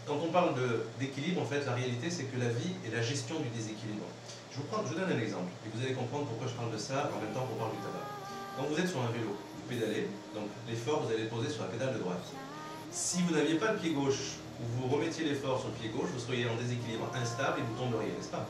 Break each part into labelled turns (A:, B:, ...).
A: quand on parle d'équilibre, en fait, la réalité, c'est que la vie est la gestion du déséquilibre. Je vous donne un exemple, et vous allez comprendre pourquoi je parle de ça en même temps qu'on parle du tabac. Quand vous êtes sur un vélo, vous pédalez, donc l'effort, vous allez le poser sur la pédale de droite. Si vous n'aviez pas le pied gauche, ou vous remettiez l'effort sur le pied gauche, vous seriez en déséquilibre instable et vous tomberiez, n'est-ce pas?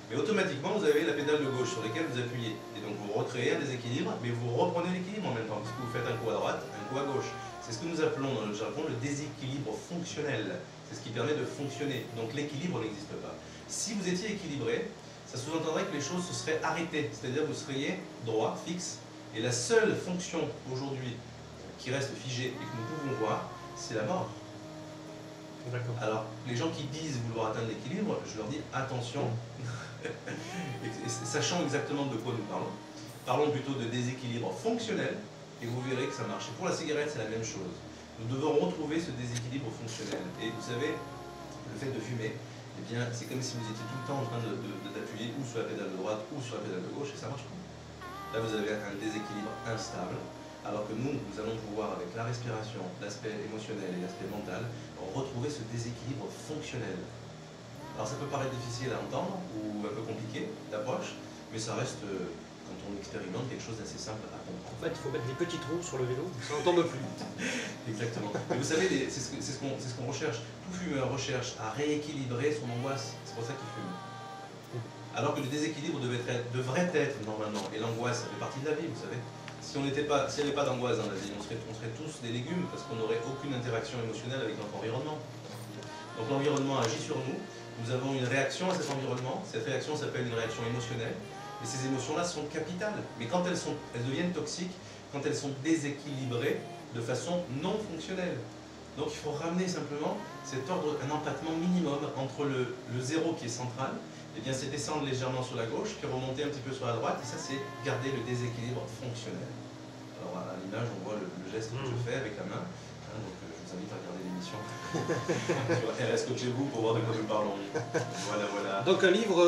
A: Mais automatiquement, vous avez la pédale de gauche sur laquelle vous appuyez. Et donc vous recréez un déséquilibre, mais vous reprenez l'équilibre en même temps, puisque vous faites un coup à droite, un coup à gauche. C'est ce que nous appelons dans le jargon le déséquilibre fonctionnel. C'est ce qui permet de fonctionner. Donc l'équilibre n'existe pas. Si vous étiez équilibré, ça sous-entendrait que les choses se seraient arrêtées. C'est-à-dire que vous seriez droit, fixe. Et la seule fonction aujourd'hui qui reste figée et que nous pouvons voir, c'est la mort. Alors, les gens qui disent vouloir atteindre l'équilibre, je leur dis attention, sachant exactement de quoi nous parlons. Parlons plutôt de déséquilibre fonctionnel, et vous verrez que ça marche. Et pour la cigarette, c'est la même chose. Nous devons retrouver ce déséquilibre fonctionnel. Et vous savez, le fait de fumer, eh bien, c'est comme si vous étiez tout le temps en train d'appuyer ou sur la pédale de droite ou sur la pédale de gauche, et ça marche pas. Là, vous avez un déséquilibre instable, alors que nous allons pouvoir, avec la respiration, l'aspect émotionnel et l'aspect mental, retrouver ce déséquilibre fonctionnel. Alors ça peut paraître difficile à entendre, ou un peu compliqué d'approche, mais ça reste, quand on expérimente, quelque chose d'assez simple à comprendre.
B: En fait, il faut mettre des petits trous sur le vélo, ça ne tombe plus.
A: Exactement. Mais vous savez, c'est ce qu'on recherche. Tout fumeur recherche à rééquilibrer son angoisse, c'est pour ça qu'il fume. Alors que le déséquilibre devrait être normalement, et l'angoisse, ça fait partie de la vie, vous savez. S'il n'y avait pas d'angoisse dans la vie, on serait tous des légumes parce qu'on n'aurait aucune interaction émotionnelle avec notre environnement. Donc l'environnement agit sur nous, nous avons une réaction à cet environnement, cette réaction s'appelle une réaction émotionnelle, et ces émotions-là sont capitales. Mais quand elles deviennent toxiques, quand elles sont déséquilibrées de façon non fonctionnelle. Donc il faut ramener simplement cet ordre, un empattement minimum entre le zéro qui est central, et bien c'est descendre légèrement sur la gauche, puis remonter un petit peu sur la droite, et ça c'est garder le déséquilibre fonctionnel. Alors à l'image on voit le geste que je fais avec la main, donc je vous invite à regarder l'émission sur RS Coachez-vous pour voir de quoi nous parlons. Voilà.
B: Donc un livre,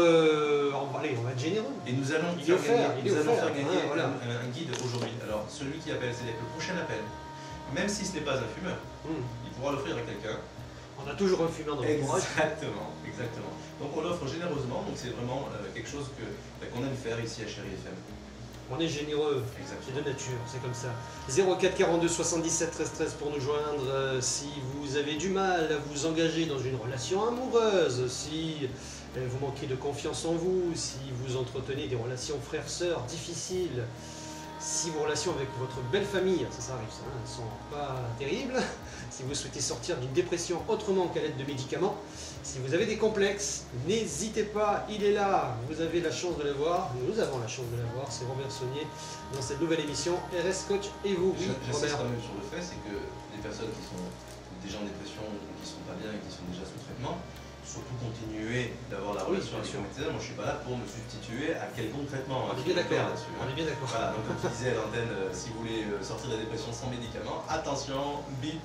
B: allez, on va être généreux.
A: Et nous allons faire gagner un guide aujourd'hui. Alors celui qui appelle, c'est-à-dire que le prochain appel, même si ce n'est pas un fumeur, il pourra l'offrir à quelqu'un.
B: On a toujours un fumeur dans l'entourage.
A: Exactement. Donc on l'offre généreusement, donc c'est vraiment quelque chose qu'on aime faire ici à Chérie FM.
B: On est généreux, c'est de nature, c'est comme ça. 04 42 77 13 13 pour nous joindre si vous avez du mal à vous engager dans une relation amoureuse, si vous manquez de confiance en vous, si vous entretenez des relations frères-sœurs difficiles, si vos relations avec votre belle famille, ça arrive, ça, ne sont pas terribles, si vous souhaitez sortir d'une dépression autrement qu'à l'aide de médicaments, si vous avez des complexes, n'hésitez pas, il est là, vous avez la chance de l'avoir, nous avons la chance de l'avoir, c'est Robert Saunier dans cette nouvelle émission RS Coach et vous.
A: J'insiste quand même sur le fait, c'est que les personnes qui sont déjà en dépression, qui ne sont pas bien et qui sont déjà sous traitement, surtout continuer d'avoir la relation avec le médecin. Moi je ne suis pas là pour me substituer à quelconque traitement.
B: On est bien d'accord là-dessus.
A: On est bien d'accord. Voilà, donc comme tu disais à l'antenne, si vous voulez sortir de la dépression sans médicaments, attention, bip.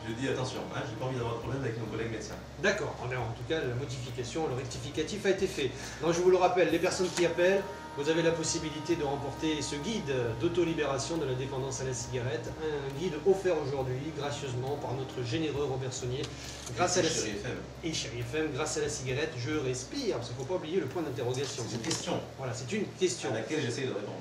A: Je dis attention, j'ai pas envie d'avoir de problème avec nos collègues médecins.
B: D'accord, en tout cas la modification, le rectificatif a été fait. Donc je vous le rappelle, les personnes qui appellent, vous avez la possibilité de remporter ce guide d'auto-libération de la dépendance à la cigarette, un guide offert aujourd'hui gracieusement par notre généreux Robert Saunier. Grâce à la
A: Chérie FM.
B: Et Chérie FM, grâce à la cigarette, je respire, parce qu'il ne faut pas oublier le point d'interrogation.
A: C'est une question.
B: Voilà, c'est une question.
A: À laquelle j'essaie de répondre.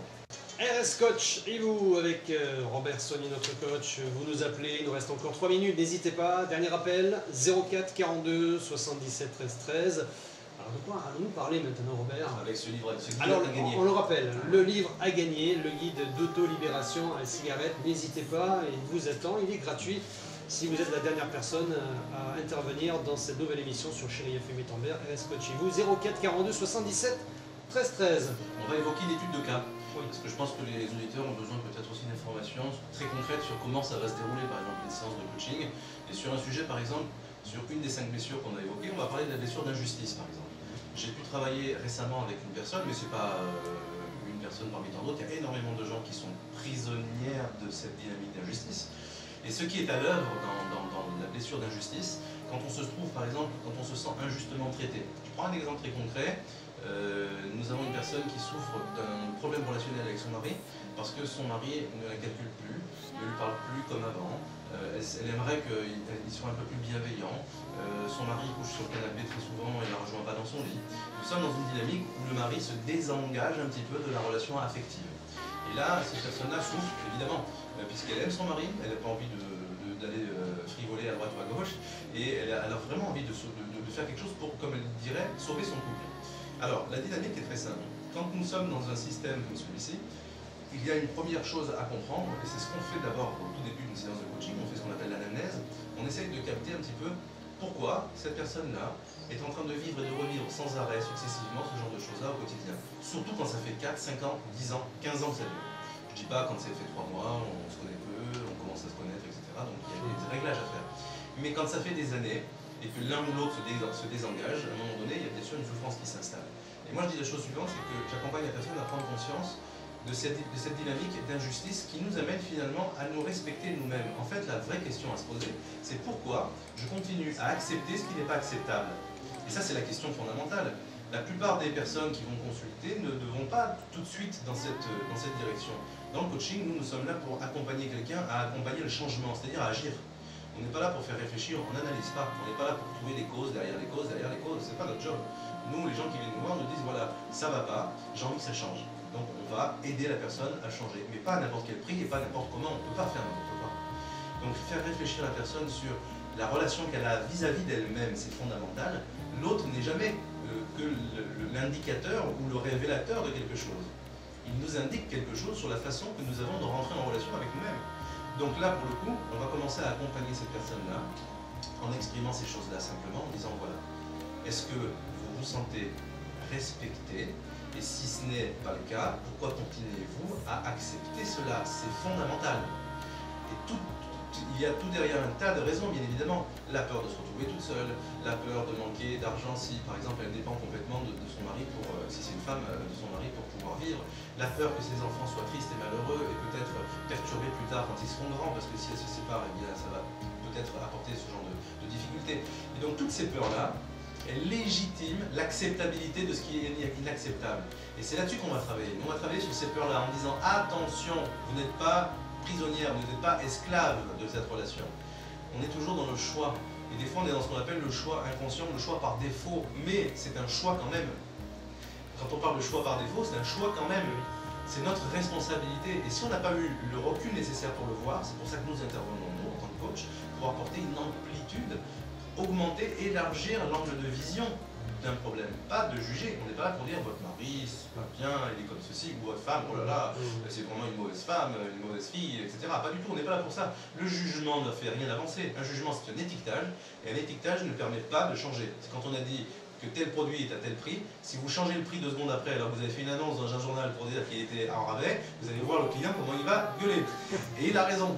B: RS Coach et vous avec Robert Saunier, notre coach, vous nous appelez, il nous reste encore 3 minutes, n'hésitez pas, dernier appel 04 42 77 13 13. Alors de quoi allons-nous parler maintenant Robert?
A: Avec ce livre, ce guide
B: alors,
A: à gagner.
B: On le rappelle, le livre à gagner, le guide d'auto-libération à la cigarette, n'hésitez pas, il vous attend, il est gratuit. Si vous êtes la dernière personne à intervenir dans cette nouvelle émission sur Chérie FM Étambert, RS Coach et vous, 04 42 77 13 13.
A: On va évoquer une étude de cas.
B: Oui.
A: Parce que je pense que les auditeurs ont besoin peut-être aussi d'informations très concrètes sur comment ça va se dérouler, par exemple, une séance de coaching. Et sur un sujet, par exemple, sur une des 5 blessures qu'on a évoquées, on va parler de la blessure d'injustice, par exemple. J'ai pu travailler récemment avec une personne, mais ce n'est pas une personne parmi tant d'autres. Il y a énormément de gens qui sont prisonnières de cette dynamique d'injustice. Et ce qui est à l'œuvre dans la blessure d'injustice, quand on se trouve, par exemple, quand on se sent injustement traité. Je prends un exemple très concret. Nous avons une personne qui souffre d'un problème relationnel avec son mari parce que son mari ne la calcule plus, ne lui parle plus comme avant. Elle aimerait qu'il soit un peu plus bienveillant. son mari couche sur le canapé très souvent et ne la rejoint pas dans son lit. Nous sommes dans une dynamique où le mari se désengage un petit peu de la relation affective. Et là, cette personne-là souffre, évidemment, puisqu'elle aime son mari, elle n'a pas envie d'aller frivoler à droite ou à gauche, et elle a vraiment envie de faire quelque chose pour, comme elle dirait, sauver son couple. Alors, la dynamique est très simple. Quand nous sommes dans un système comme celui-ci, il y a une première chose à comprendre, et c'est ce qu'on fait d'abord au tout début d'une séance de coaching, on fait ce qu'on appelle l'anamnèse, on essaye de capter un petit peu pourquoi cette personne-là est en train de vivre et de revivre sans arrêt, successivement, ce genre de choses-là au quotidien. Surtout quand ça fait 4, 5 ans, 10 ans, 15 ans que ça dure. Je ne dis pas quand ça fait 3 mois, on se connaît peu, on commence à se connaître, etc. Donc il y a des réglages à faire. Mais quand ça fait des années, et que l'un ou l'autre se désengage, à un moment donné, il y a bien sûr une souffrance qui s'installe. Et moi je dis la chose suivante, c'est que j'accompagne la personne à prendre conscience de cette dynamique d'injustice qui nous amène finalement à nous respecter nous-mêmes. En fait, la vraie question à se poser, c'est pourquoi je continue à accepter ce qui n'est pas acceptable. Et ça, c'est la question fondamentale. La plupart des personnes qui vont consulter ne vont pas tout de suite dans cette direction. Dans le coaching, nous sommes là pour accompagner quelqu'un à accompagner le changement, c'est-à-dire à agir. On n'est pas là pour faire réfléchir, on n'analyse pas. On n'est pas là pour trouver les causes derrière les causes, c'est pas notre job. Nous, les gens qui viennent nous voir, nous disent voilà, ça va pas, j'ai envie que ça change. Donc on va aider la personne à changer, mais pas à n'importe quel prix et pas n'importe comment, on ne peut pas faire n'importe quoi. Donc faire réfléchir la personne sur la relation qu'elle a vis-à-vis d'elle-même, c'est fondamental. L'autre n'est jamais que l'indicateur ou le révélateur de quelque chose. Il nous indique quelque chose sur la façon que nous avons de rentrer en relation avec nous-mêmes. Donc là, pour le coup, on va commencer à accompagner cette personne-là en exprimant ces choses-là simplement, en disant voilà, est-ce que vous vous sentez respecté? Et si ce n'est pas le cas, pourquoi continuez-vous à accepter cela? C'est fondamental. Et il y a tout derrière un tas de raisons, bien évidemment. La peur de se retrouver toute seule, la peur de manquer d'argent si, par exemple, elle dépend complètement de son mari, si c'est une femme, de son mari pour pouvoir vivre. La peur que ses enfants soient tristes et malheureux et peut-être perturbés plus tard quand ils seront grands, parce que si elle se sépare, eh bien, ça va peut-être apporter ce genre de difficultés. Et donc toutes ces peurs-là, elle légitime l'acceptabilité de ce qui est inacceptable. Et c'est là-dessus qu'on va travailler. On va travailler sur ces peurs-là en disant attention, vous n'êtes pas prisonnière, vous n'êtes pas esclave de cette relation. On est toujours dans le choix. Et des fois, on est dans ce qu'on appelle le choix inconscient, le choix par défaut. Mais c'est un choix quand même. Quand on parle de choix par défaut, c'est un choix quand même. C'est notre responsabilité. Et si on n'a pas eu le recul nécessaire pour le voir, c'est pour ça que nous intervenons, nous, en tant que coach, pour apporter une amplitude, augmenter, élargir l'angle de vision d'un problème. Pas de juger. On n'est pas là pour dire votre mari, c'est pas bien, il est comme ceci, ou votre femme, oh là là, c'est vraiment une mauvaise femme, une mauvaise fille, etc. Pas du tout, on n'est pas là pour ça. Le jugement ne fait rien avancer. Un jugement, c'est un étiquetage, et un étiquetage ne permet pas de changer. C'est quand on a dit que tel produit est à tel prix, si vous changez le prix 2 secondes après, alors que vous avez fait une annonce dans un journal pour dire qu'il était en rabais, vous allez voir le client comment il va gueuler. Et il a raison.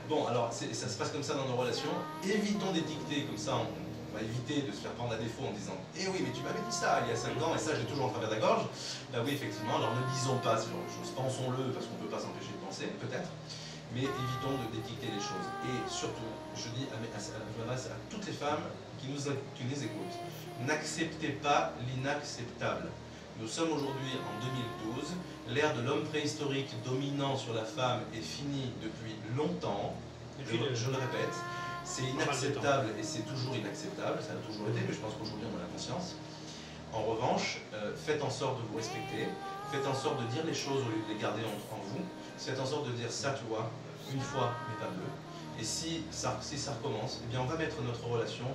A: Bon, alors ça se passe comme ça dans nos relations. Évitons d'étiqueter comme ça. On va éviter de se faire prendre à défaut en disant « Eh oui, mais tu m'avais dit ça il y a 5 ans et ça, j'ai toujours en travers de la gorge. » Là oui, effectivement, alors ne disons pas ce genre de choses. Pensons-le parce qu'on ne peut pas s'empêcher de penser, peut-être. Mais évitons d'étiqueter les choses. Et surtout, je m'adresse à toutes les femmes qui nous écoutent. N'acceptez pas l'inacceptable. Nous sommes aujourd'hui en 2012. L'ère de l'homme préhistorique dominant sur la femme est finie depuis longtemps. Je le répète. C'est inacceptable et c'est toujours inacceptable, ça a toujours été, mais je pense qu'aujourd'hui on a la conscience. En revanche, faites en sorte de vous respecter, faites en sorte de dire les choses au lieu de les garder en vous, faites en sorte de dire ça, tu vois, une fois, mais pas deux. Et si ça recommence, eh bien on va mettre notre relation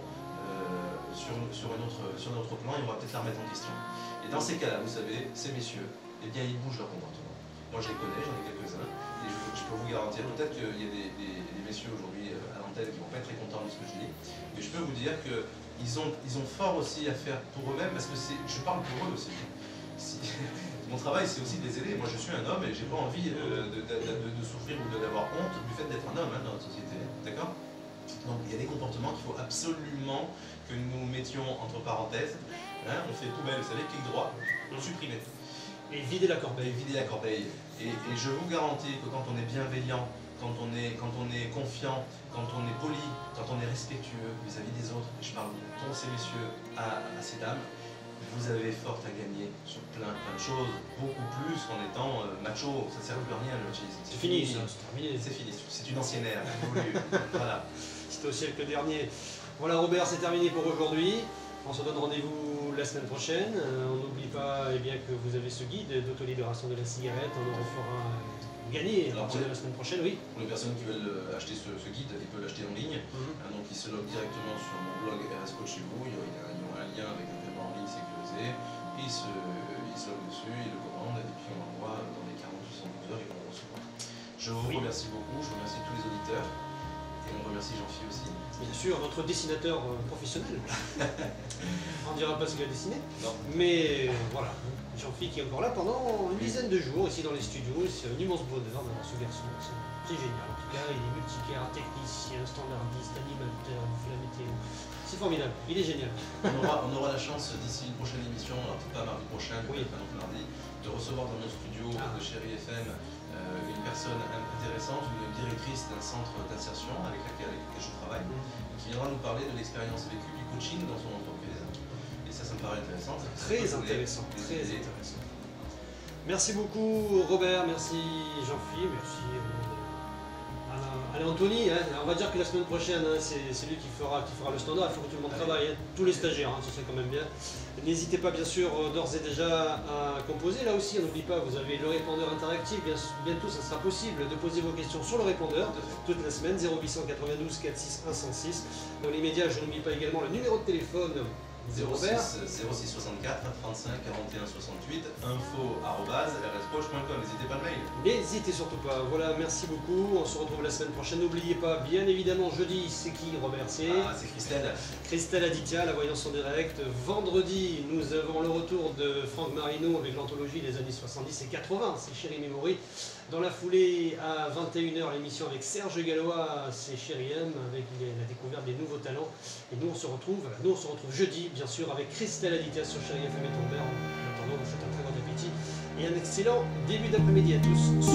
A: sur un autre plan et on va peut-être la remettre en question. Et dans ces cas-là, vous savez, ces messieurs, eh bien ils bougent leur comportement. Moi je les connais, j'en ai quelques-uns, et je peux vous garantir, peut-être qu'il y a des messieurs aujourd'hui à l'antenne qui ne vont pas être très contents de ce que je dis, mais je peux vous dire qu'ils ont fort aussi à faire pour eux-mêmes, parce que je parle pour eux aussi. Mon travail c'est aussi de les aider. Moi je suis un homme et j'ai pas envie de souffrir ou d'avoir honte du fait d'être un homme dans notre société, d'accord? Donc il y a des comportements qu'il faut absolument que nous mettions entre parenthèses. Hein, on fait poubelle, vous savez, clic droit, supprimer.
B: Et vider la corbeille.
A: Vider la corbeille. Et je vous garantis que quand on est bienveillant, quand on est confiant, quand on est poli, quand on est respectueux vis-à-vis des autres, et je parle pour ces messieurs à ces dames, vous avez fort à gagner sur plein de choses, beaucoup plus qu'en étant macho. Ça ne sert plus à rien le machisme.
B: C'est fini, ça, c'est terminé.
A: C'est fini, c'est une ancienne ère. Voilà.
B: C'était au siècle dernier. Voilà Robert, c'est terminé pour aujourd'hui. On se donne rendez-vous la semaine prochaine. On n'oublie pas bien, que vous avez ce guide d'autolibération de la cigarette. On le refera gagner à partir de la semaine prochaine, oui.
A: Pour les personnes qui veulent acheter ce guide, ils peuvent l'acheter en ligne. Donc ils se loguent directement sur mon blog RS Coach chez vous. Il y aura un lien avec un paiement en ligne sécurisé. Ils se loguent dessus, ils le commandent et puis on l'envoie dans les 40-72 heures, ils vont le recevoir. Je vous remercie beaucoup, je remercie tous les auditeurs et on remercie Jean-Philippe aussi.
B: Bien sûr, notre dessinateur professionnel. On ne dira pas ce qu'il a dessiné.
A: Non.
B: Mais voilà, Jean-Philippe qui est encore là pendant une dizaine de jours ici dans les studios. C'est un immense bonheur d'avoir ce garçon. C'est génial. En tout cas, il est multicart, technicien, standardiste, animateur, il fait la météo. C'est formidable, il est génial.
A: On aura la chance d'ici une prochaine émission, alors peut-être pas mardi prochain, mais peut-être un autre mardi, de recevoir dans nos studios de Chérie FM une personne intéressante, une directrice d'un centre d'insertion avec laquelle je travaille, qui viendra nous parler de l'expérience vécue du coaching dans son entreprise. Et ça me paraît intéressant.
B: Très intéressant, très intéressant. Merci beaucoup Robert, merci Jean-Philippe, merci Alain Anthony. On va dire que la semaine prochaine, c'est lui qui fera le standard, il faut que tout le monde travaille, tous les stagiaires, ce serait quand même bien. N'hésitez pas bien sûr d'ores et déjà à composer. Là aussi, on n'oublie pas, vous avez le répondeur interactif, bientôt ça sera possible de poser vos questions sur le répondeur toute la semaine, 0892 46 106. Dans les médias, je n'oublie pas également le numéro de téléphone.
A: 06 64 35 41 68 info@rscoach.com. N'hésitez pas de mail.
B: N'hésitez surtout pas. Voilà, merci beaucoup. On se retrouve la semaine prochaine. N'oubliez pas, bien évidemment, jeudi, c'est qui Robert? C'est
A: Christelle.
B: Christelle Aditya, la voyance en direct. Vendredi, nous avons le retour de Franck Marino avec l'anthologie des années 70 et 80. C'est Chérie Memory. Dans la foulée, à 21h, l'émission avec Serge Gallois, c'est Chérie M, avec la découverte des nouveaux talents. Et nous, on se retrouve jeudi, bien sûr, avec Christelle Aditya sur Chérie FM et Tombert. En attendant, on vous souhaite un très bon appétit et un excellent début d'après-midi à tous.